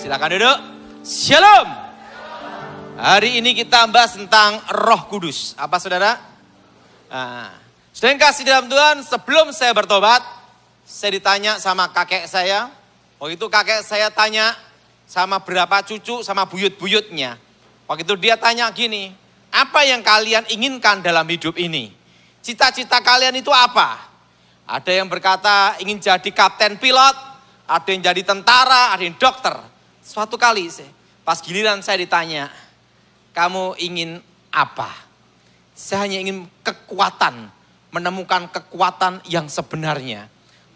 Silakan duduk. Shalom. Hari ini kita bahas tentang Roh Kudus. Apa saudara? Saudara yang kasih dalam Tuhan, sebelum saya bertobat, saya ditanya sama kakek saya. Waktu itu kakek saya tanya sama berapa cucu sama buyut-buyutnya. Waktu itu dia tanya gini, apa yang kalian inginkan dalam hidup ini? Cita-cita kalian itu apa? Ada yang berkata ingin jadi kapten pilot, ada yang jadi tentara, ada yang dokter. Suatu kali pas giliran saya ditanya, kamu ingin apa? Saya hanya ingin kekuatan, menemukan kekuatan yang sebenarnya.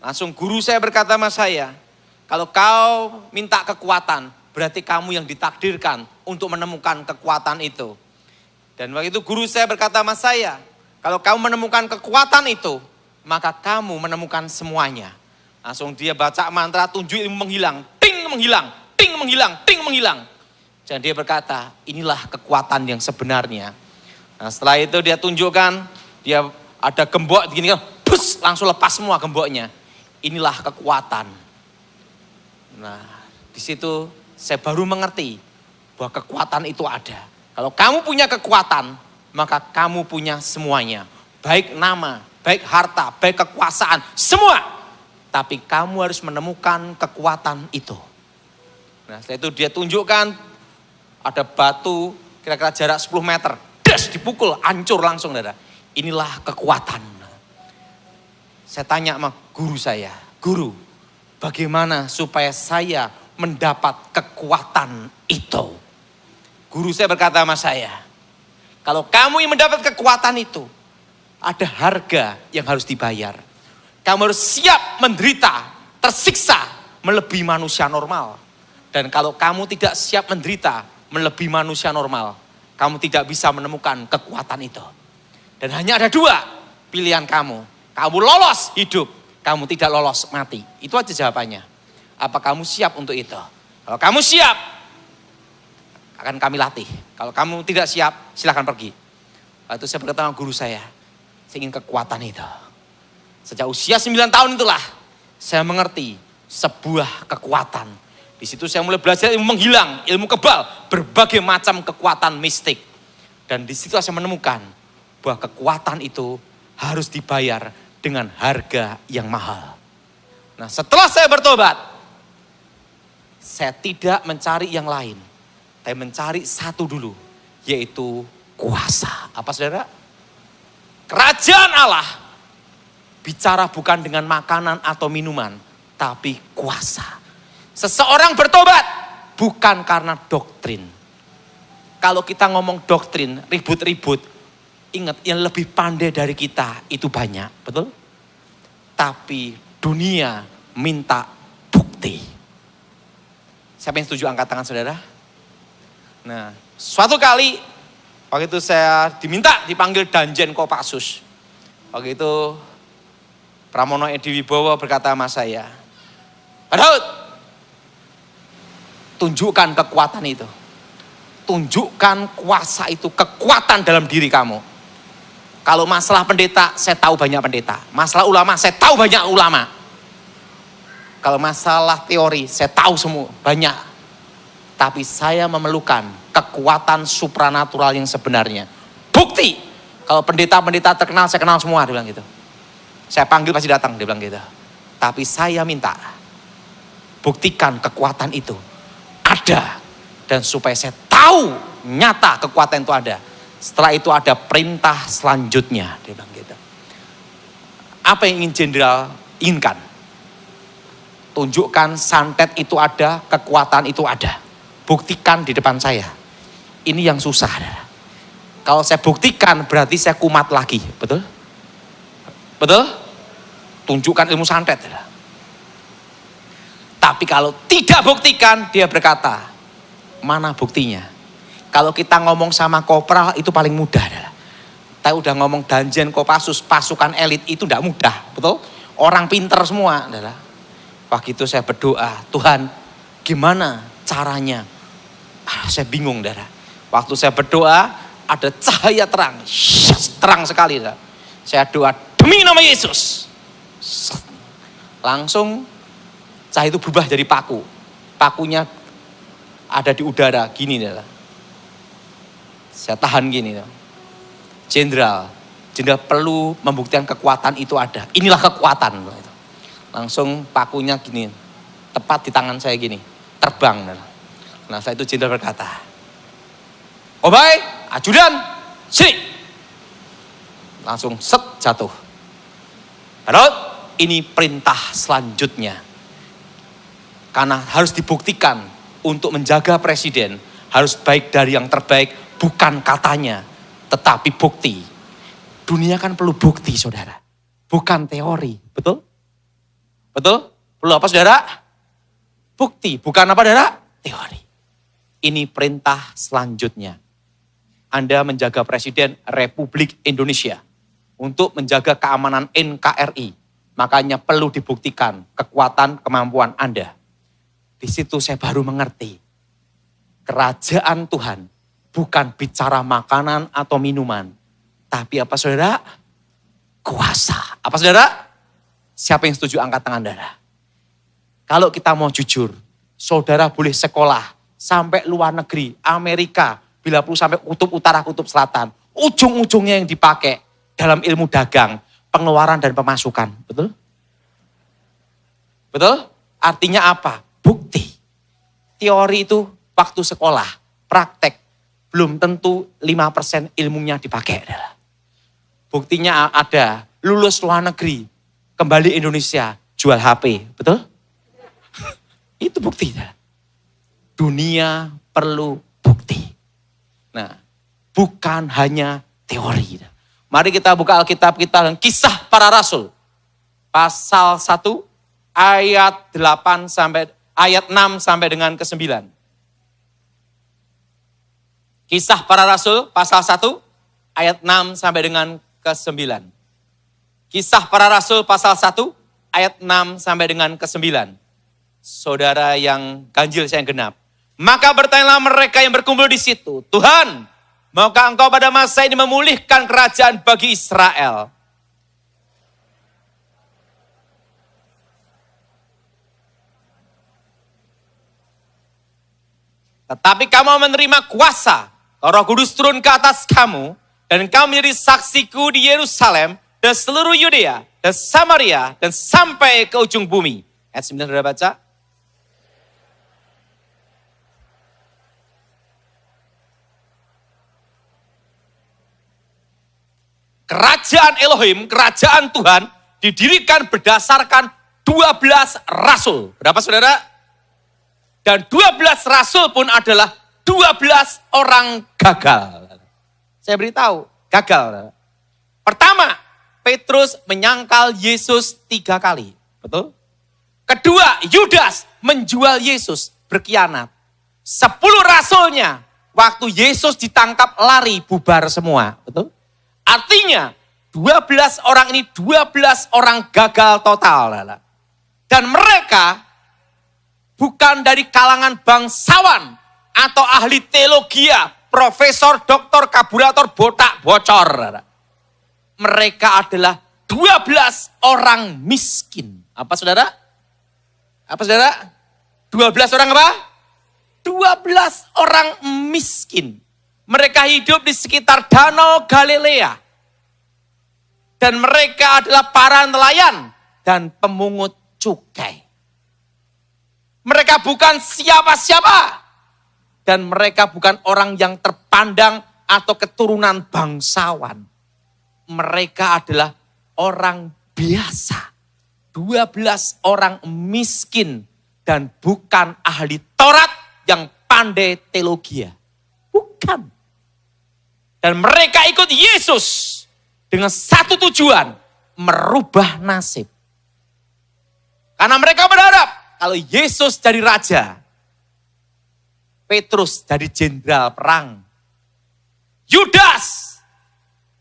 Langsung guru saya berkata sama saya, kalau kau minta kekuatan, berarti kamu yang ditakdirkan untuk menemukan kekuatan itu. Dan waktu itu guru saya berkata sama saya, kalau kamu menemukan kekuatan itu, maka kamu menemukan semuanya. Langsung dia baca mantra, tunjuk ilmu menghilang, ting menghilang, ting menghilang, ting menghilang. Dan dia berkata, inilah kekuatan yang sebenarnya. Nah setelah itu dia tunjukkan, dia ada gembok begini kan, bus, langsung lepas semua gemboknya. Inilah kekuatan. Nah di situ saya baru mengerti bahwa kekuatan itu ada. Kalau kamu punya kekuatan, maka kamu punya semuanya. Baik nama, baik harta, baik kekuasaan, semua. Tapi kamu harus menemukan kekuatan itu. Nah setelah itu dia tunjukkan, ada batu kira-kira jarak 10 meter. Das, dipukul, hancur langsung. Inilah kekuatan. Saya tanya sama guru saya, guru, bagaimana supaya saya mendapat kekuatan itu? Guru saya berkata sama saya, kalau kamu yang mendapat kekuatan itu, ada harga yang harus dibayar. Kamu harus siap menderita, tersiksa, melebihi manusia normal. Dan kalau kamu tidak siap menderita, melebihi manusia normal, kamu tidak bisa menemukan kekuatan itu. Dan hanya ada dua pilihan kamu. Kamu lolos hidup, kamu tidak lolos mati. Itu aja jawabannya. Apa kamu siap untuk itu? Kalau kamu siap, akan kami latih. Kalau kamu tidak siap, silakan pergi. Lalu saya berkata sama guru saya ingin kekuatan itu. Sejak usia 9 tahun itulah, saya mengerti sebuah kekuatan. Di situ saya mulai belajar ilmu menghilang, ilmu kebal, berbagai macam kekuatan mistik. Dan di situ saya menemukan bahwa kekuatan itu harus dibayar dengan harga yang mahal. Nah setelah saya bertobat, saya tidak mencari yang lain. Saya mencari satu dulu, yaitu kuasa. Apa saudara? Kerajaan Allah bicara bukan dengan makanan atau minuman, tapi kuasa. Seseorang bertobat bukan karena doktrin. Kalau kita ngomong doktrin, ribut-ribut, ingat yang lebih pandai dari kita itu banyak, betul? Tapi dunia minta bukti. Siapa yang setuju angkat tangan saudara? Nah, suatu kali waktu itu saya dipanggil Danjen Kopassus. Waktu itu Pramono Edi Wibowo berkata sama saya, Pak Daud, tunjukkan kekuatan itu. Tunjukkan kuasa itu, kekuatan dalam diri kamu. Kalau masalah pendeta, saya tahu banyak pendeta. Masalah ulama, saya tahu banyak ulama. Kalau masalah teori, saya tahu semua, banyak. Tapi saya memerlukan kekuatan supranatural yang sebenarnya. Bukti. Kalau pendeta-pendeta terkenal, saya kenal semua, dia bilang gitu. Saya panggil pasti datang, dia bilang gitu. Tapi saya minta, buktikan kekuatan itu ada. Dan supaya saya tahu nyata kekuatan itu ada. Setelah itu ada perintah selanjutnya, dia bilang gitu. Apa yang ingin jenderal inginkan? Tunjukkan santet itu ada, kekuatan itu ada. Buktikan di depan saya. Ini yang susah. Kalau saya buktikan berarti saya kumat lagi, betul? Betul? Tunjukkan ilmu santet. Tapi kalau tidak buktikan, dia berkata, mana buktinya? Kalau kita ngomong sama kopral itu paling mudah. Tapi udah ngomong Danjen Kopassus, pasukan elit itu tidak mudah, betul? Orang pinter semua. Waktu itu saya berdoa, Tuhan gimana caranya? Saya bingung. Waktu saya berdoa, ada cahaya terang. Terang sekali. Saya doa, demi nama Yesus. Langsung cahaya itu berubah jadi paku. Pakunya ada di udara gini adalah. Saya tahan gini. Jenderal perlu membuktikan kekuatan itu ada. Inilah kekuatan. Langsung pakunya gini, tepat di tangan saya gini, terbang. Nah saya itu jenderal berkata, Obai, ajudan, sini. Langsung set jatuh. Padahal ini perintah selanjutnya. Karena harus dibuktikan untuk menjaga presiden harus baik dari yang terbaik, bukan katanya, tetapi bukti. Dunia kan perlu bukti, saudara. Bukan teori, betul? Betul? Perlu apa, saudara? Bukti, bukan apa, saudara? Teori. Ini perintah selanjutnya. Anda menjaga presiden Republik Indonesia untuk menjaga keamanan NKRI. Makanya perlu dibuktikan kekuatan kemampuan Anda. Di situ saya baru mengerti. Kerajaan Tuhan bukan bicara makanan atau minuman. Tapi apa saudara? Kuasa. Apa saudara? Siapa yang setuju angkat tangan saudara? Kalau kita mau jujur, saudara boleh sekolah sampai luar negeri, Amerika, bila perlu sampai kutub utara, kutub selatan. Ujung-ujungnya yang dipakai dalam ilmu dagang, pengeluaran dan pemasukan. Betul? Betul? Artinya apa? Bukti. Teori itu waktu sekolah, praktek, belum tentu 5% ilmunya dipakai. Buktinya ada, lulus luar negeri, kembali Indonesia, jual HP. Betul? Itu buktinya. Dunia perlu bukti. Nah, bukan hanya teori. Mari kita buka Alkitab kita dan Kisah Para Rasul. Pasal 1 ayat 6 sampai dengan ke-9. Kisah Para Rasul pasal 1 ayat 6 sampai dengan ke-9. Kisah Para Rasul pasal 1 ayat 6 sampai dengan ke-9. Saudara yang ganjil saya yang genap. Maka bertanyalah mereka yang berkumpul di situ, Tuhan, maukah engkau pada masa ini memulihkan kerajaan bagi Israel? Tetapi kamu menerima kuasa, Roh Kudus turun ke atas kamu, dan kamu menjadi saksiku di Yerusalem, dan seluruh Yudea, dan Samaria, dan sampai ke ujung bumi. Ayat 9 sudah baca? Kerajaan Elohim, kerajaan Tuhan, didirikan berdasarkan 12 rasul. Berapa saudara? Dan 12 rasul pun adalah 12 orang gagal. Saya beritahu, gagal. Pertama, Petrus menyangkal Yesus 3 kali. Betul? Kedua, Yudas menjual Yesus, berkhianat. 10 rasulnya, waktu Yesus ditangkap lari, bubar semua. Betul? Artinya 12 orang ini 12 orang gagal total. Dan mereka bukan dari kalangan bangsawan atau ahli teologi, profesor, doktor, kaburator, botak, bocor. Mereka adalah 12 orang miskin. Apa saudara? Apa saudara? 12 orang apa? 12 orang miskin. Mereka hidup di sekitar Danau Galilea. Dan mereka adalah para nelayan dan pemungut cukai. Mereka bukan siapa-siapa. Dan mereka bukan orang yang terpandang atau keturunan bangsawan. Mereka adalah orang biasa. 12 orang miskin dan bukan ahli Taurat yang pandai teologi. Bukan. Dan mereka ikut Yesus dengan satu tujuan, merubah nasib. Karena mereka berharap kalau Yesus jadi raja, Petrus jadi jenderal perang, Yudas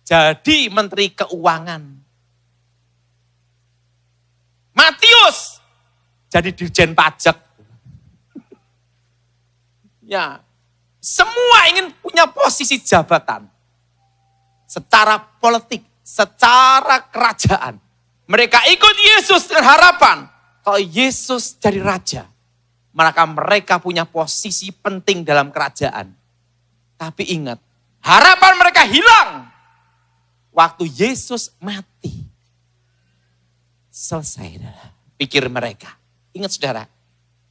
jadi menteri keuangan, Matius jadi dirjen pajak. Ya, semua ingin punya posisi jabatan. Secara politik, secara kerajaan. Mereka ikut Yesus dengan harapan kalau Yesus jadi raja. maka mereka punya posisi penting dalam kerajaan. Tapi ingat, harapan mereka hilang waktu Yesus mati. Selesai, pikir mereka. Ingat saudara,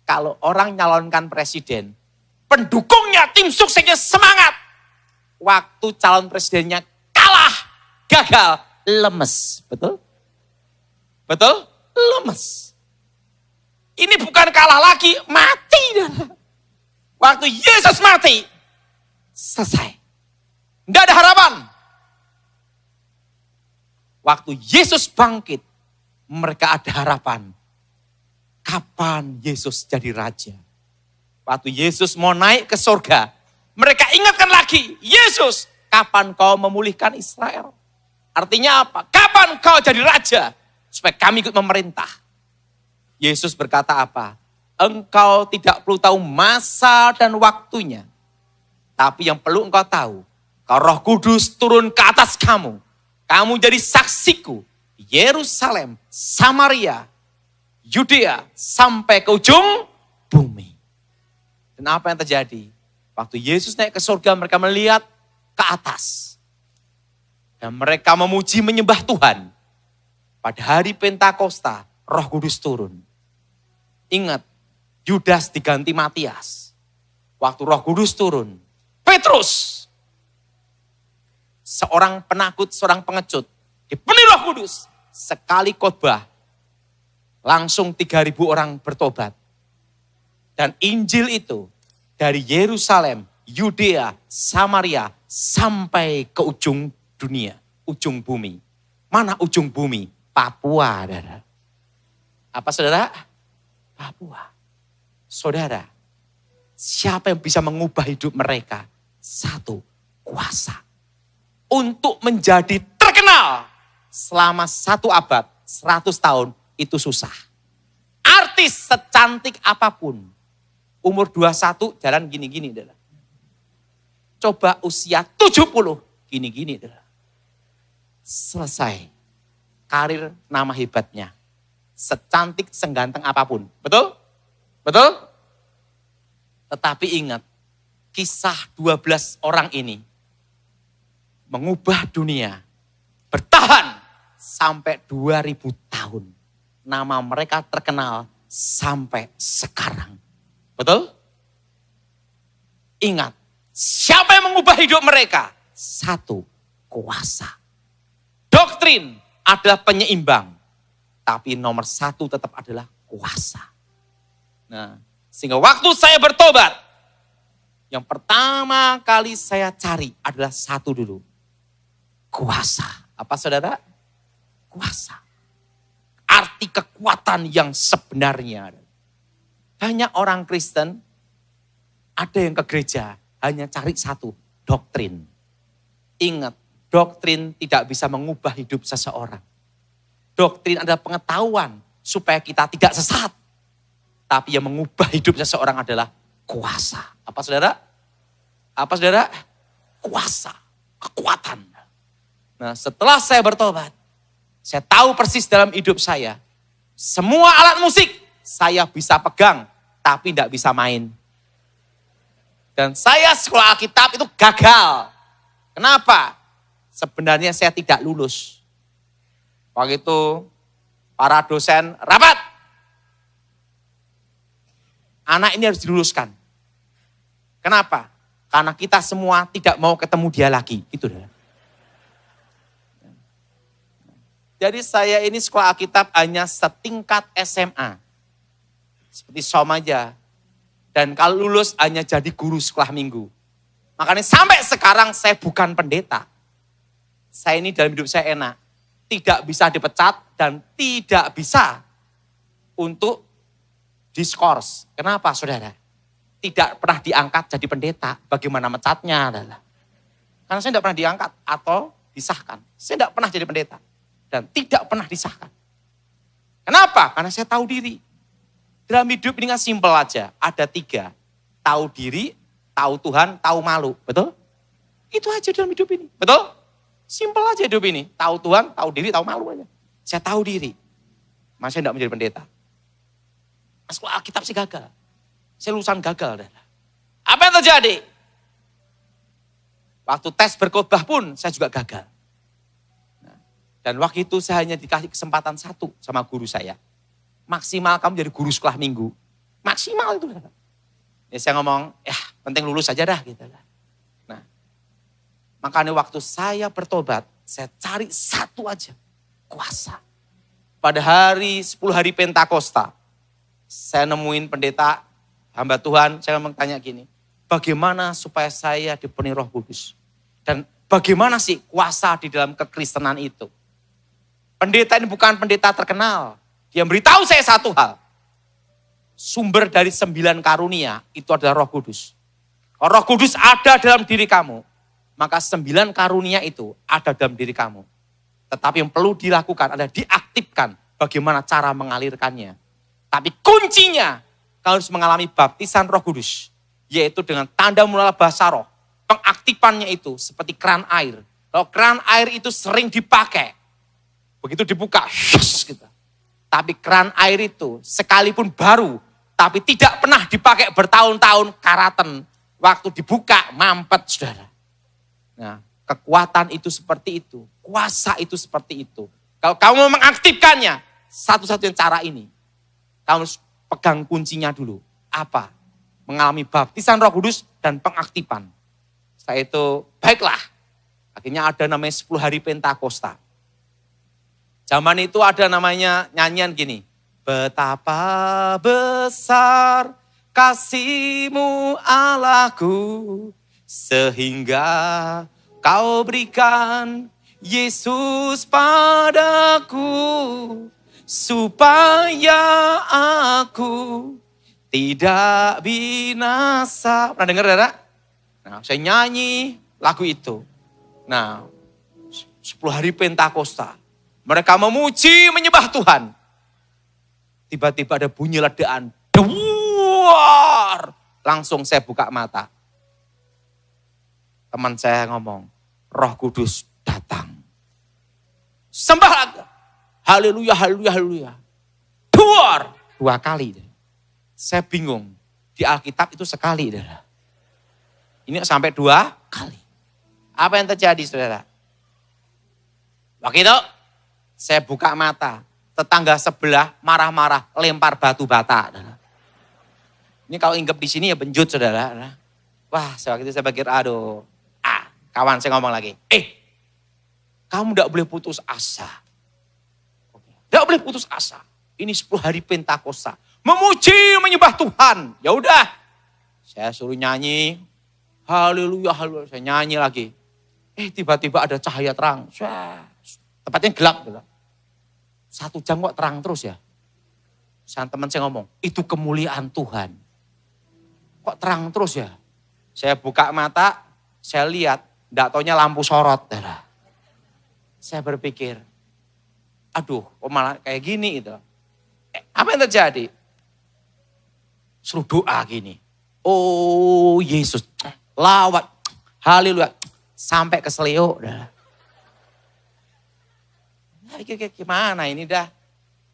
kalau orang nyalonkan presiden, pendukungnya, tim suksesnya semangat. Waktu calon presidennya kalah, gagal, lemes. Betul? Betul? Lemes. Ini bukan kalah lagi, mati. Waktu Yesus mati, selesai. Tidak ada harapan. Waktu Yesus bangkit, mereka ada harapan. Kapan Yesus jadi raja? Waktu Yesus mau naik ke surga, mereka ingatkan lagi, Yesus, kapan kau memulihkan Israel? Artinya apa? Kapan kau jadi raja? Supaya kami ikut memerintah. Yesus berkata apa? Engkau tidak perlu tahu masa dan waktunya. Tapi yang perlu engkau tahu, kalau Roh Kudus turun ke atas kamu, kamu jadi saksiku di Yerusalem, Samaria, Yudea, sampai ke ujung bumi. Dan apa yang terjadi? Waktu Yesus naik ke surga, mereka melihat ke atas. Dan mereka memuji menyembah Tuhan. Pada hari Pentakosta, Roh Kudus turun. Ingat, Yudas diganti Matias. Waktu Roh Kudus turun, Petrus, seorang penakut, seorang pengecut, dipenuhi Roh Kudus. Sekali khotbah, langsung 3.000 orang bertobat. Dan Injil itu dari Yerusalem, Yudea, Samaria, sampai ke ujung dunia, ujung bumi. Mana ujung bumi? Papua, saudara. Apa saudara? Papua. Saudara, siapa yang bisa mengubah hidup mereka? Satu, kuasa. Untuk menjadi terkenal selama 1 abad, 100 tahun, itu susah. Artis secantik apapun, umur 21 jalan gini-gini. Coba usia 70, gini-gini. Selesai. Karir nama hebatnya. Secantik, seganteng apapun. Betul? Betul? Tetapi ingat, kisah 12 orang ini mengubah dunia. Bertahan sampai 2000 tahun. Nama mereka terkenal sampai sekarang. Betul? Ingat, siapa yang mengubah hidup mereka? Satu, kuasa. Doktrin adalah penyeimbang. Tapi nomor 1 tetap adalah kuasa. Nah, sehingga waktu saya bertobat, yang pertama kali saya cari adalah 1 dulu. Kuasa. Apa saudara? Kuasa. Arti kekuatan yang sebenarnya. Banyak orang Kristen, ada yang ke gereja, hanya cari 1, doktrin. Ingat, doktrin tidak bisa mengubah hidup seseorang. Doktrin adalah pengetahuan supaya kita tidak sesat. Tapi yang mengubah hidup seseorang adalah kuasa. Apa saudara? Apa saudara? Kuasa, kekuatan. Nah, setelah saya bertobat, saya tahu persis dalam hidup saya, semua alat musik saya bisa pegang, tapi tidak bisa main. Dan saya sekolah Alkitab itu gagal. Kenapa? Sebenarnya saya tidak lulus. Waktu itu para dosen rapat. Anak ini harus diluluskan. Kenapa? Karena kita semua tidak mau ketemu dia lagi. Itu dah. Jadi saya ini sekolah Alkitab hanya setingkat SMA. Seperti Somaja. Dan kalau lulus hanya jadi guru sekolah minggu. Makanya sampai sekarang saya bukan pendeta. Saya ini dalam hidup saya enak. Tidak bisa dipecat dan tidak bisa untuk diskors. Kenapa saudara? Tidak pernah diangkat jadi pendeta. Bagaimana mecatnya adalah. Karena saya tidak pernah diangkat atau disahkan. Saya tidak pernah jadi pendeta. Dan tidak pernah disahkan. Kenapa? Karena saya tahu diri. Dalam hidup ini kan simpel aja. Ada 3. Tahu diri, tahu Tuhan, tahu malu. Betul? Itu aja dalam hidup ini. Betul? Simpel aja hidup ini. Tahu Tuhan, tahu diri, tahu malu aja. Saya tahu diri. Masa saya tidak menjadi pendeta. Sekolah Alkitab sih gagal. Saya lulusan gagal. Apa yang terjadi? Waktu tes berkhotbah pun saya juga gagal. Dan waktu itu saya hanya dikasih kesempatan satu sama guru saya. Maksimal kamu jadi guru sekolah minggu. Maksimal itu. Ya saya ngomong, ya penting lulus aja dah gitu. Nah, makanya waktu saya bertobat, saya cari satu aja, kuasa. Pada hari 10 hari Pentakosta, saya nemuin pendeta, hamba Tuhan, saya ngomong tanya gini, bagaimana supaya saya dipenuhi Roh Kudus? Dan bagaimana sih kuasa di dalam kekristenan itu? Pendeta ini bukan pendeta terkenal. Dia beritahu saya satu hal. Sumber dari 9 karunia itu adalah Roh Kudus. Kalau Roh Kudus ada dalam diri kamu, maka 9 karunia itu ada dalam diri kamu. Tetapi yang perlu dilakukan adalah diaktifkan bagaimana cara mengalirkannya. Tapi kuncinya, kau harus mengalami baptisan Roh Kudus. Yaitu dengan tanda mengenal bahasa roh. Pengaktifannya itu seperti keran air. Kalau keran air itu sering dipakai, begitu dibuka, gitu. Tapi keran air itu sekalipun baru, tapi tidak pernah dipakai bertahun-tahun, karaten. Waktu dibuka, mampet, saudara. Nah, kekuatan itu seperti itu. Kuasa itu seperti itu. Kalau kamu mengaktifkannya, satu-satunya cara ini. Kamu harus pegang kuncinya dulu. Apa? Mengalami baptisan Roh Kudus dan pengaktifan. Setelah itu, baiklah. Akhirnya ada namanya 10 hari Pentakosta. Zaman itu ada namanya nyanyian gini. Betapa besar kasih-Mu Allahku, sehingga Kau berikan Yesus padaku, supaya aku tidak binasa. Pernah dengar, saudara? Nah, saya nyanyi lagu itu. Nah, 10 hari Pentakosta. Mereka memuji, menyembah Tuhan. Tiba-tiba ada bunyi ledakan. Duar! Langsung saya buka mata. Teman saya ngomong, Roh Kudus datang. Sembah. Haleluya, haleluya, haleluya. Duar! 2 kali. Saya bingung. Di Alkitab itu sekali. Ini sampai 2 kali. Apa yang terjadi, saudara? Waktu itu, saya buka mata, tetangga sebelah marah-marah, lempar batu bata. Ini kalau inggap di sini ya benjut, saudara. Wah, waktu itu saya pikir, aduh. Kawan saya ngomong lagi, kamu tidak boleh putus asa. Tidak boleh putus asa. Ini 10 hari Pentakosta. Memuji, menyembah Tuhan. Ya udah, saya suruh nyanyi. Haleluya, haleluya. Saya nyanyi lagi. Tiba-tiba ada cahaya terang. Tempatnya gelap. 1 jam kok terang terus ya. Teman saya ngomong, itu kemuliaan Tuhan. Kok terang terus ya? Saya buka mata, saya lihat, enggak taunya lampu sorot. Saya berpikir, aduh, kok malah kayak gini itu. Apa yang terjadi? Suruh doa gini. Oh Yesus, lawat, haleluya, sampai ke seleo. Gimana ini dah?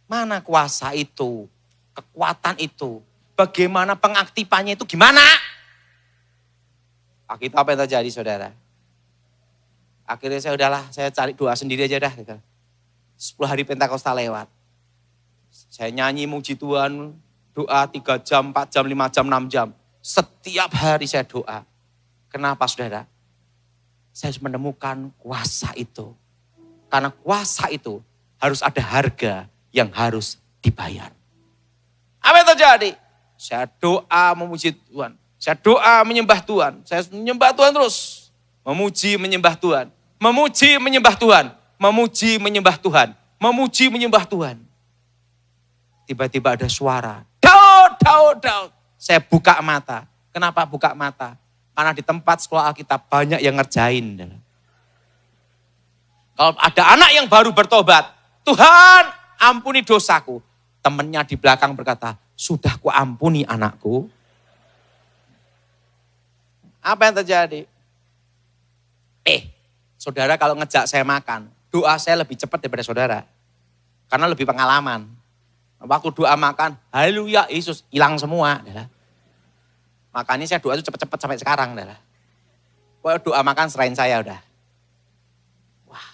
Mana kuasa itu? Kekuatan itu? Bagaimana pengaktifannya itu gimana? Akhirnya apa yang terjadi, saudara? Akhirnya saya cari doa sendiri aja dah. 10 hari Pentakosta lewat. Saya nyanyi muji Tuhan, doa 3 jam, 4 jam, 5 jam, 6 jam. Setiap hari saya doa. Kenapa, saudara? Saya menemukan kuasa itu. Karena kuasa itu harus ada harga yang harus dibayar. Apa yang terjadi? Saya doa memuji Tuhan. Saya doa menyembah Tuhan. Saya menyembah Tuhan terus. Memuji menyembah Tuhan. Memuji menyembah Tuhan. Memuji menyembah Tuhan. Memuji menyembah Tuhan. Tiba-tiba ada suara. Daud, Daud, Daud. Saya buka mata. Kenapa buka mata? Karena di tempat sekolah Alkitab banyak yang ngerjain. Kalau ada anak yang baru bertobat, Tuhan ampuni dosaku. Temennya di belakang berkata, sudah ku ampuni anakku. Apa yang terjadi? Saudara kalau ngejak saya makan, doa saya lebih cepat daripada saudara. Karena lebih pengalaman. Waktu doa makan, haleluya Yesus, hilang semua. Makanya saya doa itu cepet-cepet sampai sekarang. Pokoknya doa makan serahin saya udah. Wah,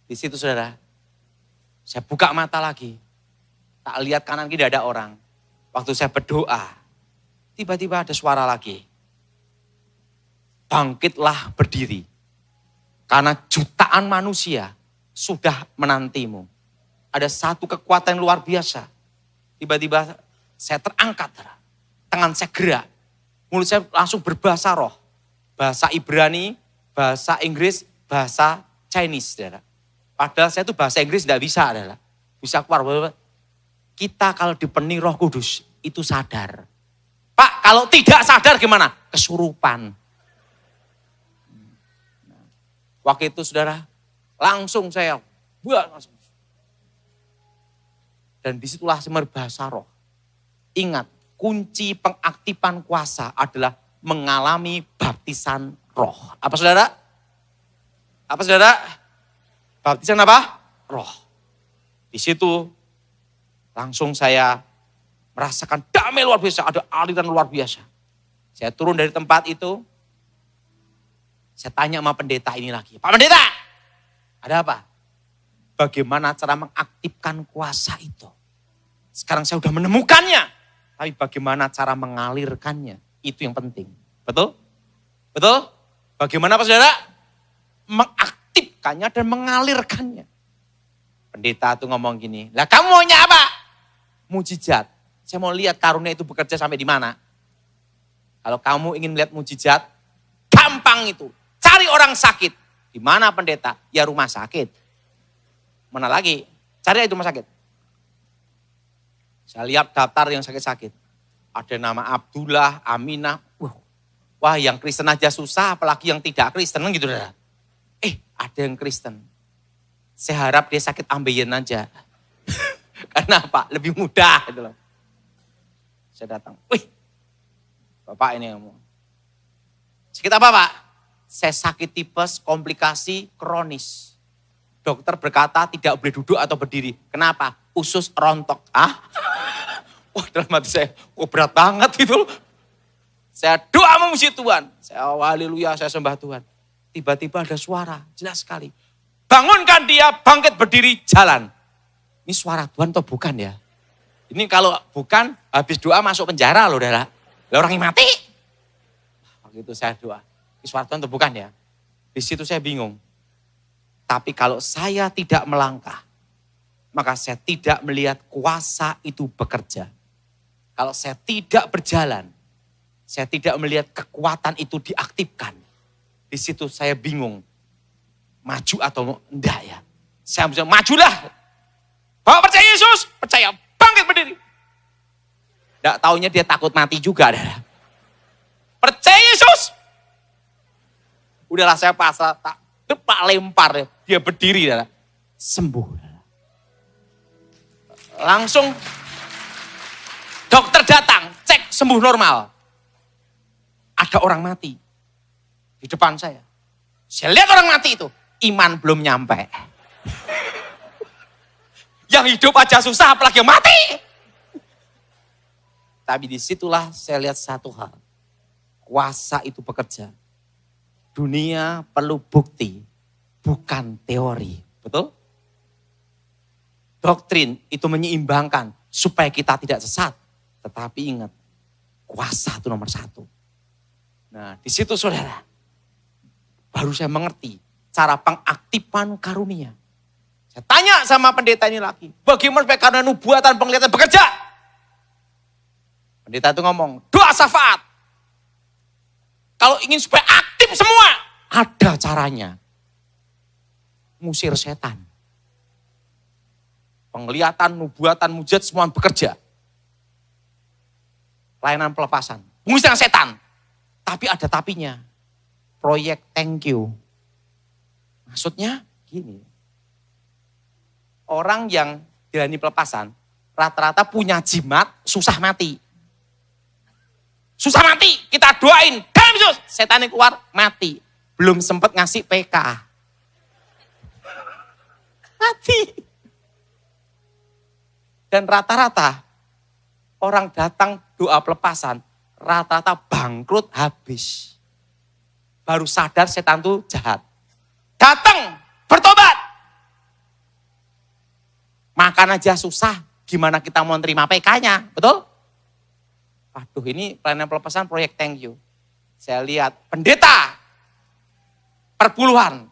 di situ saudara. Saya buka mata lagi. Tak lihat kanan kiri ada orang. Waktu saya berdoa, tiba-tiba ada suara lagi. Bangkitlah berdiri. Karena jutaan manusia sudah menantimu. Ada satu kekuatan yang luar biasa. Tiba-tiba saya terangkat. Tangan saya gerak. Mulut saya langsung berbahasa roh. Bahasa Ibrani, bahasa Inggris, bahasa Chinese. Saudara. Padahal saya itu bahasa Inggris tidak bisa. Saudara. Bisa keluar. Kita kalau dipenuhi Roh Kudus itu sadar. Pak, kalau tidak sadar gimana? Kesurupan. Waktu itu saudara, langsung saya dan disitulah saya berbahasa roh. Ingat, kunci pengaktifan kuasa adalah mengalami baptisan roh. Apa saudara? Apa saudara? Baptisan apa? Roh. Di situ langsung saya merasakan damai luar biasa, ada aliran luar biasa. Saya turun dari tempat itu, saya tanya sama pendeta ini lagi. Pak Pendeta, ada apa? Bagaimana cara mengaktifkan kuasa itu? Sekarang saya sudah menemukannya. Tapi bagaimana cara mengalirkannya? Itu yang penting. Betul? Betul? Bagaimana Pak Saudara? Mengaktifkannya dan mengalirkannya. Pendeta itu ngomong gini, lah kamu maunya apa? Mujizat. Saya mau lihat karunia itu bekerja sampai di mana. Kalau kamu ingin melihat mujizat, gampang itu. Cari orang sakit. Di mana pendeta? Ya rumah sakit. Mana lagi? Cari itu rumah sakit. Saya lihat daftar yang sakit-sakit. Ada nama Abdullah, Aminah. Wah yang Kristen aja susah, apalagi yang tidak Kristen gitu. Ada yang Kristen. Saya harap dia sakit ambeien aja. Karena apa? Lebih mudah gitu loh. Saya datang. Bapak ini ngomong. Sakit apa Pak? Saya sakit tipes, komplikasi, kronis. Dokter berkata tidak boleh duduk atau berdiri. Kenapa? Usus rontok. Wah dalam hati saya, kok berat banget gitu loh. Saya doa memuji Tuhan. Saya haleluya, saya sembah Tuhan. Tiba-tiba ada suara, jelas sekali. Bangunkan dia, bangkit berdiri, jalan. Ini suara Tuhan atau bukan ya? Ini kalau bukan, habis doa masuk penjara loh, saudara. Lah orang yang mati. Waktu itu saya doa, ini suara Tuhan atau bukan ya? Di situ saya bingung. Tapi kalau saya tidak melangkah, maka saya tidak melihat kuasa itu bekerja. Kalau saya tidak berjalan, saya tidak melihat kekuatan itu diaktifkan. Di situ saya bingung. Maju atau enggak ya? Saya bisa majulah. Bapak percaya Yesus? Percaya. Bangkit berdiri. Enggak taunya dia takut mati juga. Percaya Yesus? Udahlah saya pasrah. Pak lempar. Dia berdiri. Sembuh. Langsung dokter datang. Cek sembuh normal. Ada orang mati. Di depan saya. Saya lihat orang mati itu. Iman belum nyampe. Yang hidup aja susah, apalagi yang mati. Tapi disitulah saya lihat satu hal. Kuasa itu bekerja. Dunia perlu bukti, bukan teori. Betul? Doktrin itu menyeimbangkan supaya kita tidak sesat. Tetapi ingat, kuasa itu nomor satu. Nah, di situ saudara, baru saya mengerti cara pengaktifan karunia. Saya tanya sama pendeta ini lagi, bagaimana supaya karena nubuatan penglihatan bekerja? Pendeta itu ngomong, doa syafaat. Kalau ingin supaya aktif semua, ada caranya. Musir setan. Penglihatan, nubuatan, mujizat semua bekerja. Pelayanan pelepasan. Pengusir setan. Tapi ada tapinya. Proyek thank you. Maksudnya gini. Orang yang jalani pelepasan, rata-rata punya jimat, susah mati. Susah mati, kita doain. Dalam Yesus, setan yang keluar, mati. Belum sempat ngasih PK. Mati. Dan rata-rata, orang datang doa pelepasan, rata-rata bangkrut habis. Baru sadar setan itu jahat. Datang, bertobat. Makan aja susah, gimana kita mau terima PK-nya, betul? Waduh, ini pelayanan pelepasan proyek thank you. Saya lihat pendeta, perpuluhan,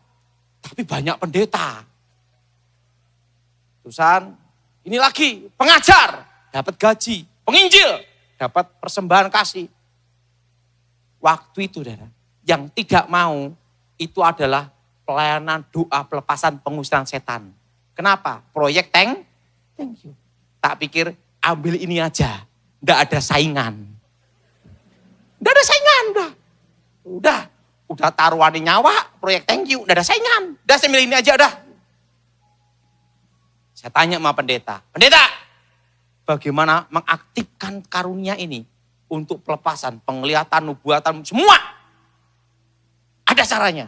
tapi banyak pendeta. Terusan, ini lagi pengajar, dapat gaji, penginjil, dapat persembahan kasih. Waktu itu, saudara, yang tidak mau itu adalah pelayanan doa pelepasan pengusiran setan. Kenapa? Proyek thank you. Tak pikir ambil ini aja, enggak ada saingan. Enggak ada saingan, udah taruhan nyawa, proyek thank you, enggak ada saingan. Udah saya milih ini aja dah. Saya tanya sama pendeta, bagaimana mengaktifkan karunia ini untuk pelepasan, penglihatan, nubuatan, semua. Ada caranya.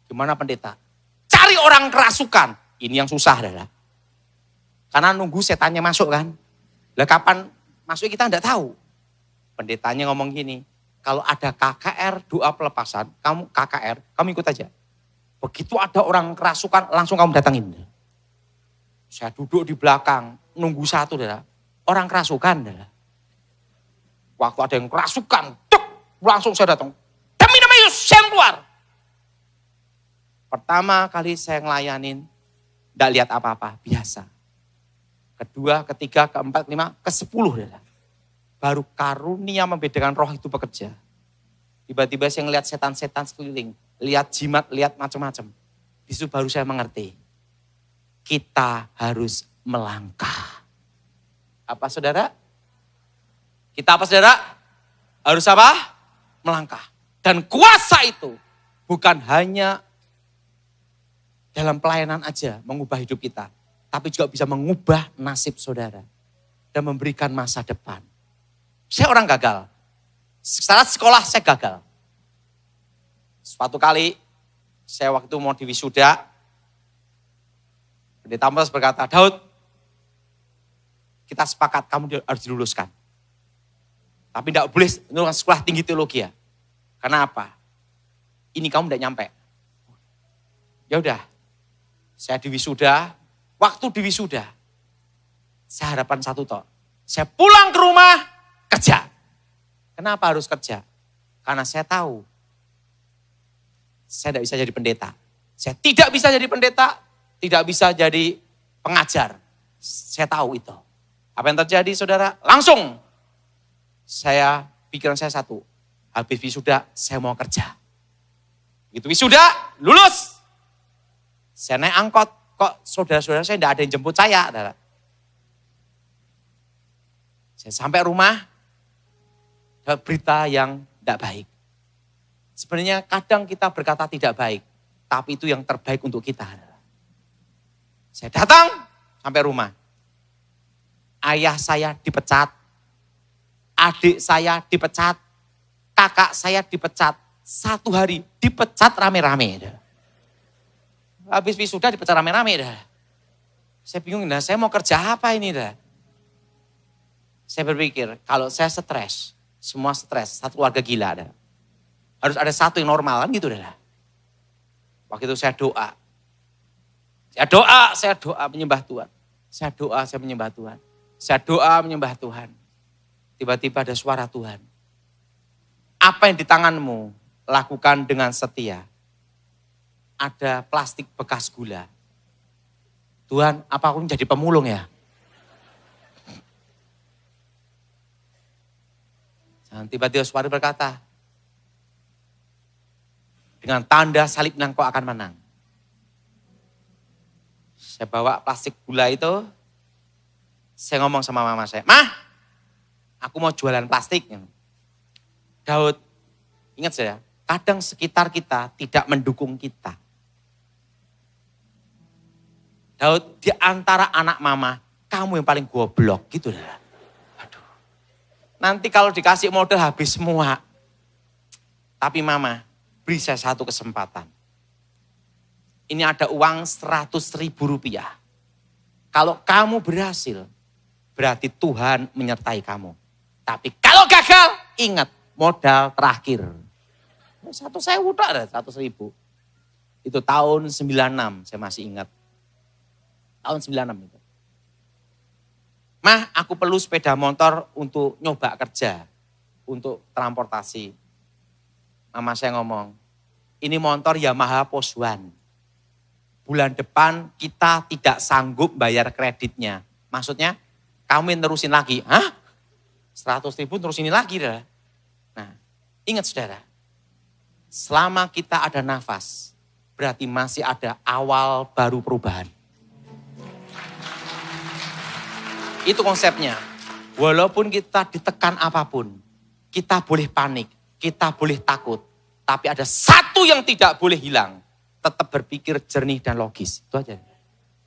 Gimana pendeta? Cari orang kerasukan. Ini yang susah adalah. Karena nunggu setannya masuk kan. Lah kapan masuk kita enggak tahu. Pendetanya ngomong gini, kalau ada KKR doa pelepasan, kamu KKR, kamu ikut aja. Begitu ada orang kerasukan, langsung kamu datangin. Saya duduk di belakang, nunggu satu adalah. Orang kerasukan adalah. Waktu ada yang kerasukan, langsung saya datang. Demi nama Yesus, saya keluar. Pertama kali saya ngelayanin, enggak lihat apa-apa, biasa. Kedua, ketiga, keempat, kelima, ke-10 adalah. Baru karunia membedakan roh itu bekerja. Tiba-tiba saya ngelihat setan-setan sekeliling, lihat jimat, lihat macam-macam. Di situ baru saya mengerti. Kita harus melangkah. Apa saudara? Kita apa saudara? Harus apa? Melangkah. Dan kuasa itu bukan hanya dalam pelayanan aja mengubah hidup kita. Tapi juga bisa mengubah nasib saudara. Dan memberikan masa depan. Saya orang gagal. Secara sekolah saya gagal. Suatu kali saya waktu mau diwisuda. Pendeta Amos berkata, Daud, kita sepakat kamu harus diluluskan. Tapi tidak boleh lulus sekolah tinggi teologi ya. Karena apa? Ini kamu tidak nyampe. Ya udah, saya diwisuda. Waktu diwisuda, saya harapan satu toh. Saya pulang ke rumah, kerja. Kenapa harus kerja? Karena saya tahu, saya tidak bisa jadi pendeta. Saya tidak bisa jadi pendeta, tidak bisa jadi pengajar. Saya tahu itu. Apa yang terjadi saudara? Langsung pikiran saya satu. Habis wisuda, saya mau kerja. Begitu wisuda, lulus. Saya naik angkot, kok saudara-saudara saya tidak ada yang jemput saya. Saya sampai rumah, dapat berita yang tidak baik. Sebenarnya kadang kita berkata tidak baik, tapi itu yang terbaik untuk kita. Saya datang sampai rumah. Ayah saya dipecat, adik saya dipecat, kakak saya dipecat. 1 hari dipecat rame-rame. Habis wisuda dipecat rame-rame dah. Saya bingung, nah saya mau kerja apa ini dah. Saya berpikir, kalau saya stres, semua stres, satu keluarga gila dah. Harus ada satu yang normal kan gitu dah. Waktu itu saya doa. Saya doa menyembah Tuhan. Saya doa, saya menyembah Tuhan. Saya doa menyembah Tuhan. Tiba-tiba ada suara Tuhan. Apa yang di tanganmu, lakukan dengan setia. Ada plastik bekas gula. Tuhan, apa aku menjadi pemulung ya? Dan tiba-tiba suara berkata, dengan tanda salib kau akan menang. Saya bawa plastik gula itu, saya ngomong sama mama saya, "Mah, aku mau jualan plastik." Daud, ingat saya, kadang sekitar kita tidak mendukung kita. Daud, di antara anak mama, kamu yang paling goblok gitu dah. Aduh. Nanti kalau dikasih modal habis semua. Tapi mama, beri saya satu kesempatan. Ini ada uang 100.000 rupiah. Kalau kamu berhasil, berarti Tuhan menyertai kamu. Tapi kalau gagal, Ingat, modal terakhir. 1.000 tak ada, 100.000. Itu tahun 96, saya masih ingat. Tahun 96 itu. Mah, aku perlu sepeda motor untuk nyoba kerja. Untuk transportasi. Mama saya ngomong, ini motor Yamaha Poswan. Bulan depan kita tidak sanggup bayar kreditnya. Maksudnya, kamu terusin lagi. Hah? 100.000 terusin lagi dah. Nah, ingat saudara. Selama kita ada nafas, berarti masih ada awal baru perubahan. Itu konsepnya. Walaupun kita ditekan apapun, kita boleh panik, kita boleh takut. Tapi ada satu yang tidak boleh hilang. Tetap berpikir jernih dan logis. Itu aja.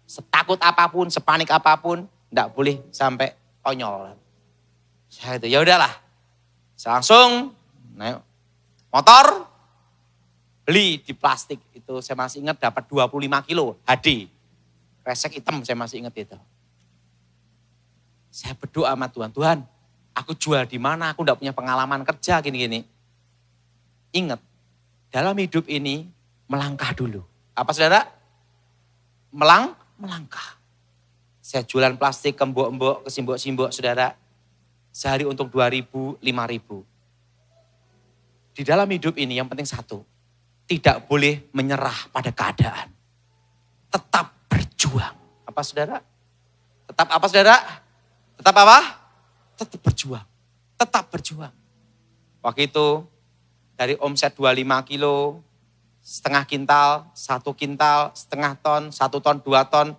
Setakut apapun, sepanik apapun, tidak boleh sampai konyol. Saya itu, ya udahlah. Saya langsung naik motor, beli di plastik. Itu saya masih ingat dapat 25 kilo HD. Kresek hitam saya masih ingat itu. Saya berdoa sama Tuhan, Tuhan aku jual di mana, aku enggak punya pengalaman kerja gini-gini. Ingat, dalam hidup ini melangkah dulu. Apa saudara? Melangkah. Saya jualan plastik ke mbok-mbok, ke simbok-simbok saudara. Sehari untung 2.000, 5.000. Di dalam hidup ini yang penting satu. Tidak boleh menyerah pada keadaan. Tetap berjuang. Apa saudara? Tetap apa saudara? Tetap apa? Tetap berjuang. Tetap berjuang. Waktu itu dari omset 25 kilo, setengah kintal, 1 kintal, setengah ton, 1 ton, 2 ton,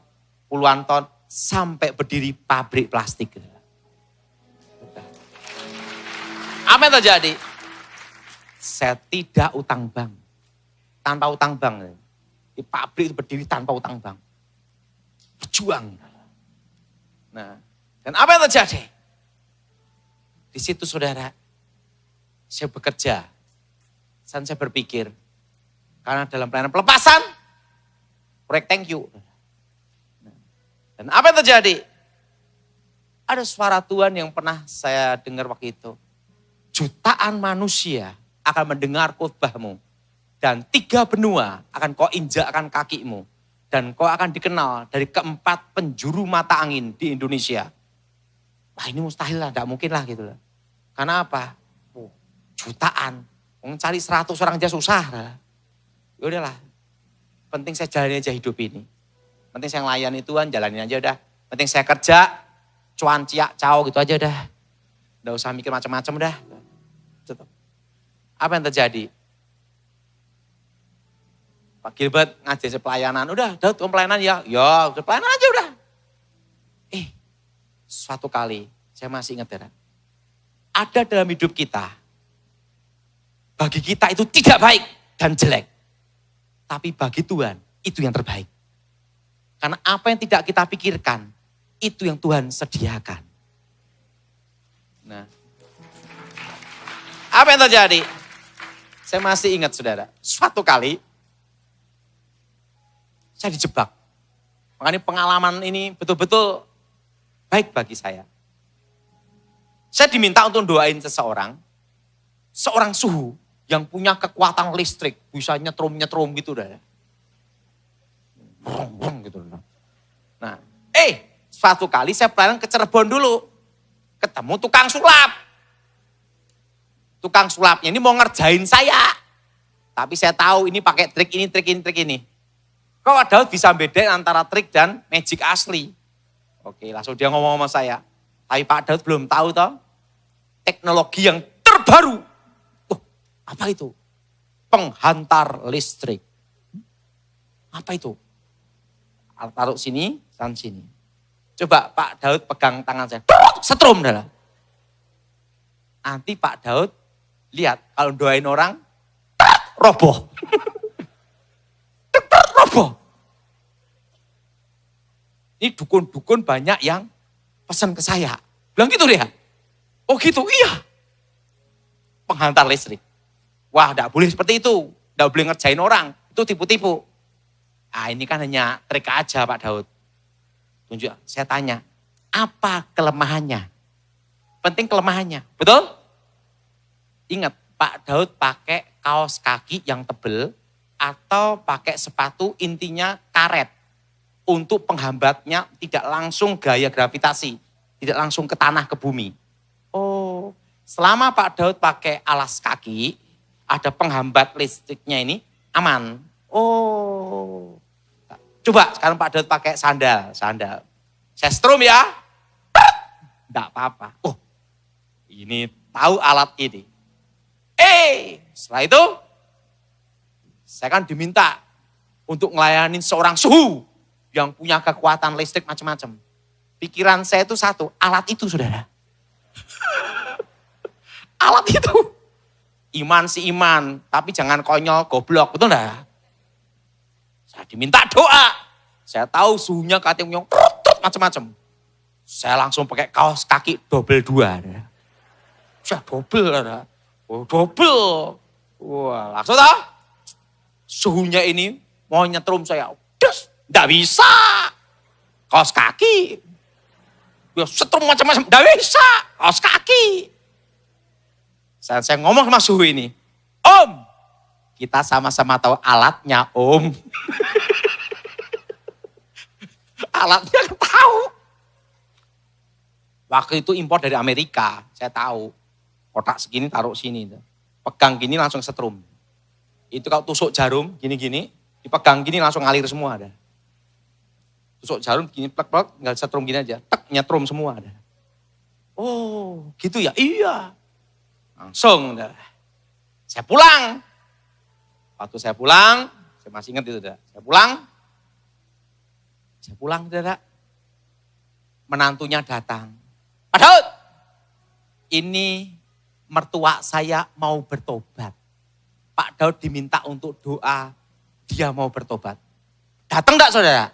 puluhan ton, sampai berdiri pabrik plastik. Apa yang terjadi? Saya tidak utang bank. Tanpa utang bank. Di pabrik itu berdiri tanpa utang bank. Berjuang. Nah, dan apa yang terjadi? Di situ saudara, saya bekerja. Dan saya berpikir, karena dalam pelayanan pelepasan, proyek thank you. Dan apa yang terjadi? Ada suara Tuhan yang pernah saya dengar waktu itu. Jutaan manusia akan mendengar khotbahmu. Dan 3 benua akan kau injakkan kakimu. Dan kau akan dikenal dari keempat penjuru mata angin di Indonesia. Wah ini mustahil lah, tidak mungkin lah gitu lah. Karena apa? Oh, jutaan. Mencari 100 orang aja susah. Ya udahlah. Penting saya jalani aja hidup ini. Penting saya melayani Tuhan, jalanin aja udah. Penting saya kerja, cuan ciak caw gitu aja udah. Nggak usah mikir macam-macam udah. Tetap. Apa yang terjadi? Pak Gilbert ngajak pelayanan, udah Daud pelayanan ya, ya pelayanan aja udah. Suatu kali, saya masih ingat ya, ada dalam hidup kita, bagi kita itu tidak baik dan jelek. Tapi bagi Tuhan, itu yang terbaik. Karena apa yang tidak kita pikirkan, itu yang Tuhan sediakan. Nah, apa yang terjadi? Saya masih ingat saudara, suatu kali, saya dijebak. Makanya pengalaman ini betul-betul baik bagi saya. Saya diminta untuk doain seseorang suhu yang punya kekuatan listrik, bisa nyetrum-nyetrum gitu dah. Gitu. Nah, suatu kali saya pelayanan ke Cirebon dulu. Ketemu tukang sulap. Tukang sulapnya ini mau ngerjain saya. Tapi saya tahu ini pakai trik ini. Kok Daud bisa bedain antara trik dan magic asli. Oke, langsung dia ngomong sama saya. Tapi Pak Daud belum tahu toh. Teknologi yang terbaru. Oh, apa itu? Penghantar listrik. Apa itu? Taruh sini, dan sini. Coba Pak Daud pegang tangan saya. Setrum dah. Nanti Pak Daud lihat kalau doain orang, roboh. Roboh. Ini dukun-dukun banyak yang pesan ke saya. Bilang gitu dia. Oh gitu, iya. Penghantar listrik. Wah, enggak boleh seperti itu. Enggak boleh ngerjain orang. Itu tipu-tipu. Ah, ini kan hanya trik aja Pak Daud. Tunjuk, saya tanya, apa kelemahannya? Penting kelemahannya, betul? Ingat, Pak Daud pakai kaos kaki yang tebal atau pakai sepatu intinya karet untuk penghambatnya tidak langsung gaya gravitasi, tidak langsung ke tanah, ke bumi. Oh, selama Pak Daud pakai alas kaki, ada penghambat listriknya ini aman. Oh, coba sekarang Pak Daud pakai sandal. Saya strum ya, enggak apa-apa. Oh, ini tahu alat ini. Setelah itu, saya kan diminta untuk ngelayanin seorang suhu yang punya kekuatan listrik macam-macam. Pikiran saya itu satu, alat itu saudara. Alat itu. Iman si iman, tapi jangan konyol, goblok, betul enggak? Saya diminta doa. Saya tahu suhunya katanya macam-macam. Saya langsung pakai kaos kaki double 2. Saya double, saudara. Oh, double. Wah, langsung tahu. Suhunya ini mau nyetrum saya. Enggak bisa. Kaos kaki. Ya setrum macam-macam. Enggak bisa. Kaos kaki. Saya ngomong sama suhu ini. Om, kita sama-sama tahu alatnya, Om. Alatnya tahu. Waktu itu impor dari Amerika, saya tahu. Kotak segini taruh sini. Pegang gini langsung setrum. Itu kalau tusuk jarum gini-gini, dipegang gini langsung ngalir semua ada. Tusuk jarum gini plek-plek, tinggal setrum gini aja. Tek, nyetrum semua ada. Oh, gitu ya? Iya. Langsung. Saya pulang. Waktu saya pulang, saya masih ingat itu. Saya pulang, saudara. Menantunya datang. Pak Daud, ini mertua saya mau bertobat. Pak Daud diminta untuk doa, dia mau bertobat. Datang enggak saudara?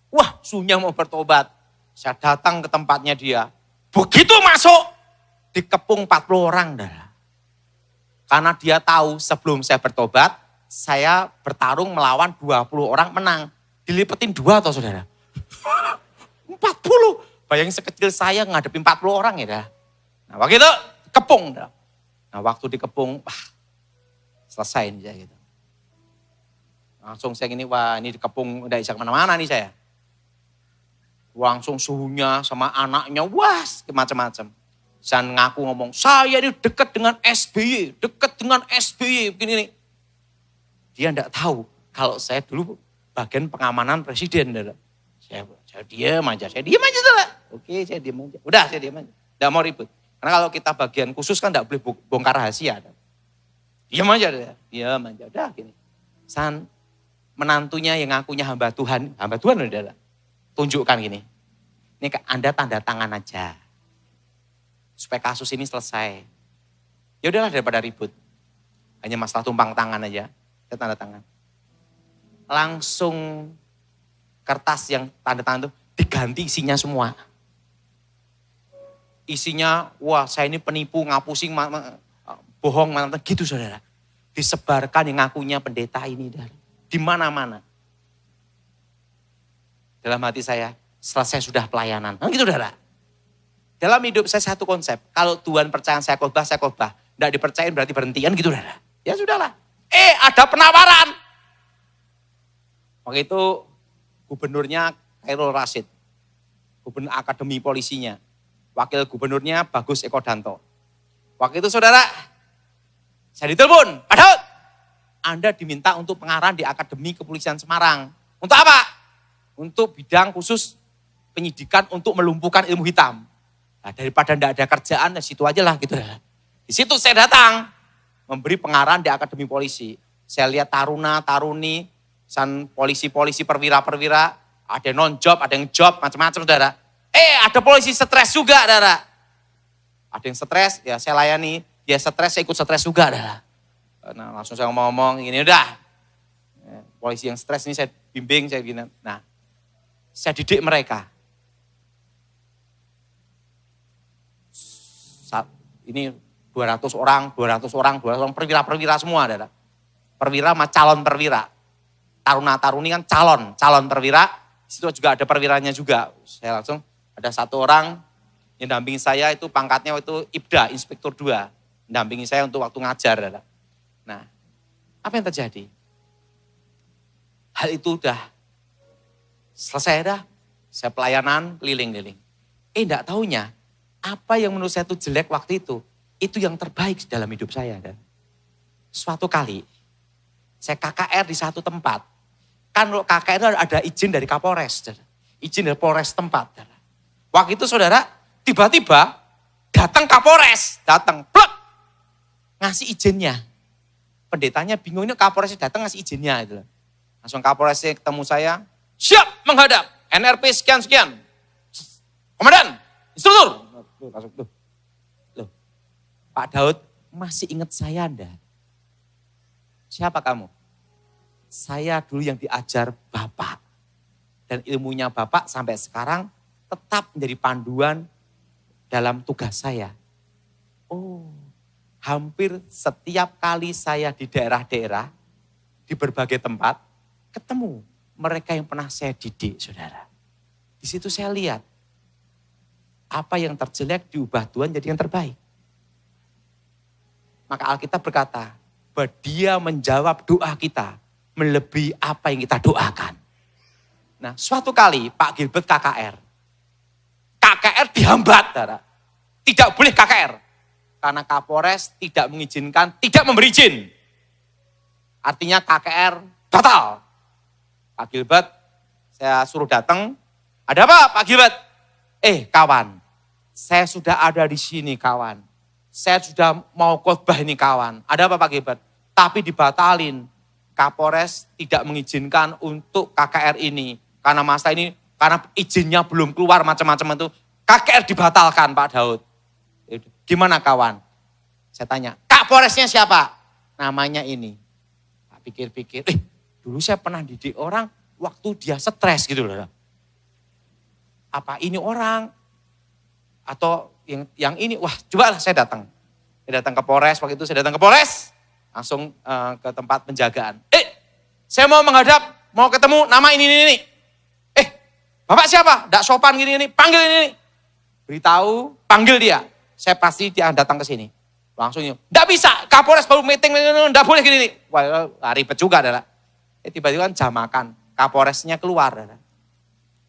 Wah, suhunya mau bertobat. Saya datang ke tempatnya dia. Begitu masuk, dikepung 40 orang. Saudara. Karena dia tahu sebelum saya bertobat, saya bertarung melawan 20 orang menang. Dilipetin 2 atau saudara? 40. Bayangin sekecil saya ngadepin 40 orang ya. Nah waktu itu kepung. Nah waktu dikepung, wah selesai nih saya gitu. Langsung saya gini, wah ini dikepung udah bisa kemana-mana nih saya. Langsung suhunya sama anaknya, wah macam-macam. Saya ngaku ngomong, saya ini dekat dengan SBY, begini nih. Dia enggak tahu kalau saya dulu bagian pengamanan presiden. Saya diam aja saudara. Oke, saya diam aja. Udah, saya diam aja. Enggak mau ribut. Karena kalau kita bagian khusus kan enggak boleh bongkar rahasia. Diam aja. Udah gini. San, menantunya yang ngakunya hamba Tuhan udah. Tunjukkan gini. Ini Anda tanda tangan aja. Supaya kasus ini selesai. Ya udahlah daripada ribut. Hanya masalah tumpang tangan aja. Saya tanda tangan. Langsung kertas yang tanda tangan itu diganti isinya semua. Isinya, wah saya ini penipu, ngapusing, bohong, gitu saudara. Disebarkan yang ngakunya pendeta ini. Di mana-mana. Dalam hati saya, selesai sudah pelayanan. Nah, gitu saudara. Dalam hidup saya satu konsep. Kalau Tuhan percaya saya khotbah. Tidak dipercayain berarti berhentian gitu saudara. Ya sudahlah. Ada penawaran. Waktu itu gubernurnya Khairul Rasyid. Gubernur Akademi Polisinya. Wakil gubernurnya Bagus Eko Danto. Waktu itu saudara, saya ditelepon, Pak Daud, Anda diminta untuk pengarahan di Akademi Kepolisian Semarang. Untuk apa? Untuk bidang khusus penyidikan untuk melumpuhkan ilmu hitam. Nah, daripada tidak ada kerjaan, di situ aja lah gitu. Di situ saya datang, memberi pengarahan di Akademi Polisi. Saya lihat taruna-taruni, polisi-polisi perwira-perwira, ada non-job, ada yang job, macam-macam saudara. Ada polisi stres juga saudara. Ada yang stres, ya saya layani. Dia stres, saya ikut stres juga saudara. Nah langsung saya ngomong gini, udah. Polisi yang stres ini saya bimbing, saya gini. Nah, saya didik mereka. Ini 200 orang, perwira-perwira semua saudara. Perwira sama calon perwira. Taruna-taruni kan calon perwira. Di situ juga ada perwiranya juga. Saya langsung ada satu orang yang dampingi saya itu pangkatnya itu IPDA, Inspektur 2. mendampingi saya untuk waktu ngajar. Saudara. Nah, apa yang terjadi? Hal itu udah selesai dah. Saya pelayanan keliling-keliling. Enggak taunya, apa yang menurut saya itu jelek waktu itu yang terbaik dalam hidup saya. Dan suatu kali, saya KKR di satu tempat. Kan kalau KKR itu ada izin dari Kapolres. Saudara. Izin dari Polres tempat. Saudara. Waktu itu saudara, tiba-tiba datang Kapolres. Datang, plek, ngasih izinnya. Pendetanya bingung, ini Kapolresnya datang ngasih izinnya. Gitu. Langsung Kapolresnya ketemu saya, siap menghadap. NRP sekian-sekian. Komandan, instruktur. Loh, Pak Daud masih ingat saya enggak? Siapa kamu? Saya dulu yang diajar Bapak. Dan ilmunya Bapak sampai sekarang tetap menjadi panduan dalam tugas saya. Oh, hampir setiap kali saya di daerah-daerah, di berbagai tempat, ketemu mereka yang pernah saya didik, saudara. Di situ saya lihat, apa yang terjelek diubah Tuhan jadi yang terbaik. Maka Alkitab berkata, bahwa Dia menjawab doa kita melebihi apa yang kita doakan. Nah, suatu kali Pak Gilbert KKR dihambat, saudara. Tidak boleh KKR. Karena Kapolres tidak mengizinkan, tidak memberi izin. Artinya KKR batal. Pak Gilbert, saya suruh datang. Ada apa Pak Gilbert? Kawan, saya sudah ada di sini kawan. Saya sudah mau khotbah ini kawan. Ada apa Pak Gilbert? Tapi dibatalin. Kapolres tidak mengizinkan untuk KKR ini. Karena masa ini, karena izinnya belum keluar macam-macam itu. KKR dibatalkan Pak Daud. Gimana kawan? Saya tanya, Kapolresnya siapa? Namanya ini. Pak pikir-pikir, dulu saya pernah didik orang waktu dia stres gitu loh. Apa ini orang? Atau yang ini, wah cobalah saya datang. Saya datang ke Polres, waktu itu saya datang ke Polres. Langsung ke tempat penjagaan. Saya mau menghadap, mau ketemu nama ini. Bapak siapa? Nggak sopan gini, panggil ini. Beritahu, panggil dia. Saya pasti dia datang ke sini. Langsung, nggak bisa, Kapolres baru meeting, nggak boleh gini. Wah, ribet juga adalah. Tiba-tiba kan jam makan, Kapolresnya keluar.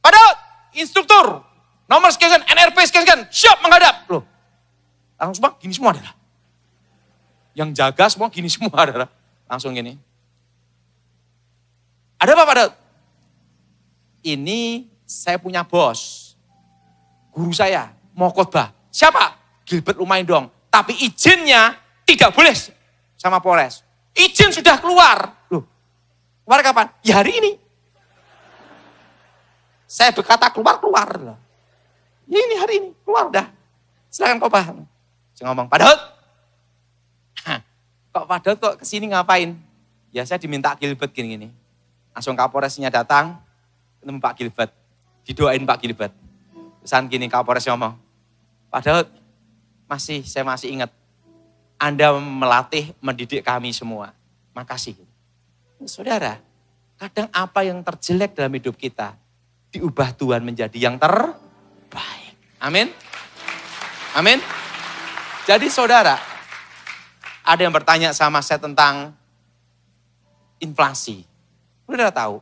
Pak Daud, instruktur, nomor sekian, NRP sekian, siap menghadap. Loh, langsung semua gini semua adalah. Yang jaga semua gini semua adalah. Langsung gini. Ada apa Pak Daud? Ini saya punya bos. Guru saya mau khotbah. Siapa? Gilbert lumayan dong. Tapi izinnya tidak boleh sama Polres. Izin sudah keluar. Loh, keluar kapan? Ya hari ini. Saya berkata keluar. Ya ini hari ini, keluar dah. Silakan khotbah. Saya ngomong, Pak Daud. Kok Pak Daud kok kesini ngapain? Ya saya diminta Gilbert gini-gini. Langsung Kapolresnya datang, ketemu Pak Gilbert. Didoain Pak Gilbert. Pesan gini Kapolres ngomong, Pak Daud, saya masih ingat. Anda melatih, mendidik kami semua. Makasih. Saudara, kadang apa yang terjelek dalam hidup kita, diubah Tuhan menjadi yang terbaik. Amin. Amin. Jadi saudara, ada yang bertanya sama saya tentang inflasi. Saudara tahu,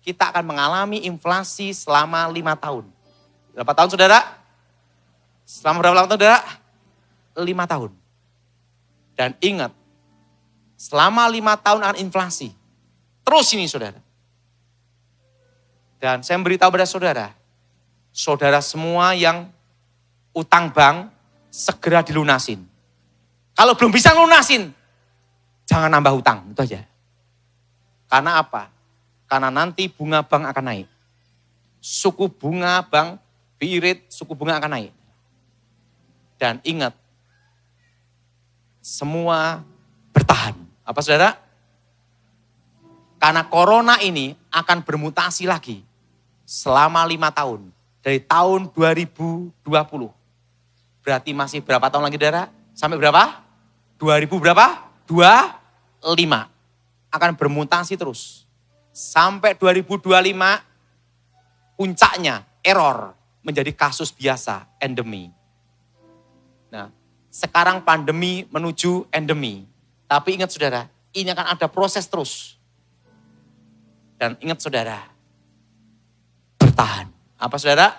kita akan mengalami inflasi selama 5 tahun. Berapa tahun saudara? Selama berapa lama saudara? 5 tahun. Dan ingat, selama 5 tahun akan inflasi. Terus ini saudara. Dan saya memberitahu pada saudara, saudara semua yang utang bank segera dilunasin. Kalau belum bisa lunasin, jangan nambah utang, itu aja. Karena apa? Karena nanti bunga bank akan naik. Suku bunga bank, BI rate, suku bunga akan naik. Dan ingat, semua bertahan. Apa saudara? Karena corona ini akan bermutasi lagi selama 5 tahun. Dari tahun 2020. Berarti masih berapa tahun lagi saudara? Sampai berapa? 2000 berapa? 25. Akan bermutasi terus. Sampai 2025 puncaknya error menjadi kasus biasa, endemi. Nah, Sekarang pandemi menuju endemi. Tapi ingat saudara, ini akan ada proses terus. Dan ingat saudara, bertahan. Apa saudara?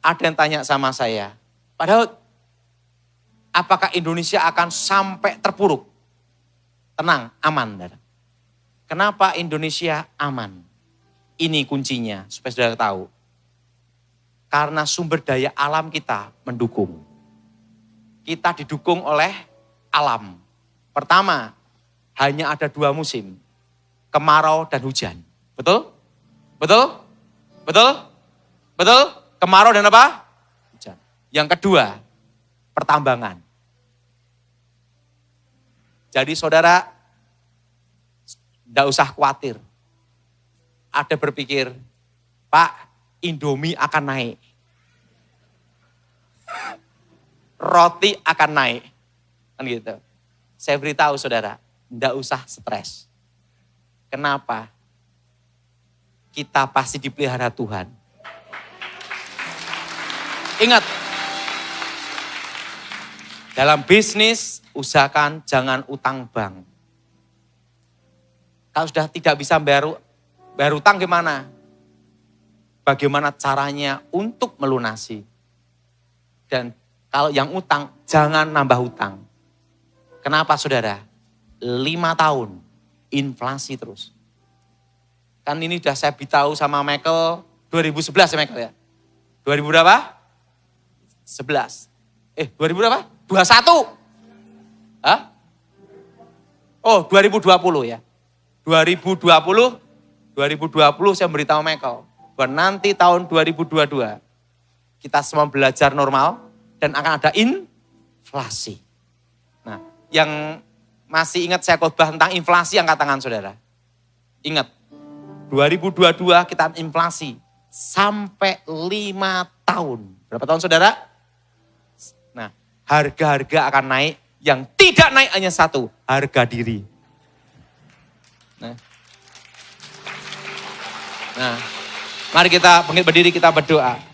Ada yang tanya sama saya, Pak Daud, apakah Indonesia akan sampai terpuruk? Tenang, aman. Saudara. Kenapa Indonesia aman? Ini kuncinya, supaya saudara tahu. Karena sumber daya alam kita mendukung. Kita didukung oleh alam. Pertama, hanya ada 2 musim. Kemarau dan hujan. Betul? Betul? Betul? Betul? Kemarau dan apa? Hujan. Yang kedua, pertambangan. Jadi saudara, tidak usah khawatir. Ada berpikir, Pak, Indomie akan naik. Roti akan naik. Kan gitu. Saya beritahu saudara, tidak usah stres. Kenapa? Kita pasti dipelihara Tuhan. Ingat, dalam bisnis usahakan jangan utang bank. Kalau sudah tidak bisa bayar utang gimana? Bagaimana caranya untuk melunasi? Dan kalau yang utang, jangan nambah utang. Kenapa saudara? 5 tahun, inflasi terus. Kan ini udah saya beritahu sama Michael, 2011 ya Michael ya? 2000 berapa? 11. 2000 berapa? 21. Hah? Oh, 2020 ya. 2020 saya beritahu Michael. Bahwa nanti tahun 2022, kita semua belajar normal dan akan ada inflasi. Nah, yang masih ingat saya khotbah tentang inflasi, angkat tangan saudara. Ingat, 2022 kita inflasi sampai 5 tahun. Berapa tahun saudara? Nah, harga-harga akan naik. Yang tidak naik hanya satu, harga diri. Nah, mari kita bangkit berdiri, kita berdoa.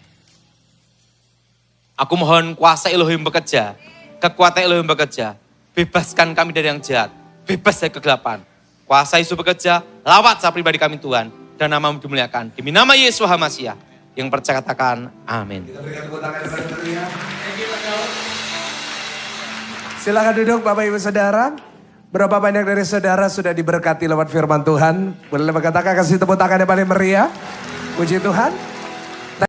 Aku mohon kuasa Elohim bekerja, kekuatan Elohim bekerja. Bebaskan kami dari yang jahat, bebas dari kegelapan. Kuasa Yesus bekerja, lawat saya pribadi kami Tuhan. Dan nama-Mu dimuliakan. Demi nama Yesus Hamasiah. Yang percaya katakan amin. Kita berikan tepuk tangan kepada Maria. Silakan duduk Bapak Ibu Saudara. Berapa banyak dari saudara sudah diberkati lewat firman Tuhan? Boleh berkatakan kasih tepuk tangan yang paling meriah. Puji Tuhan.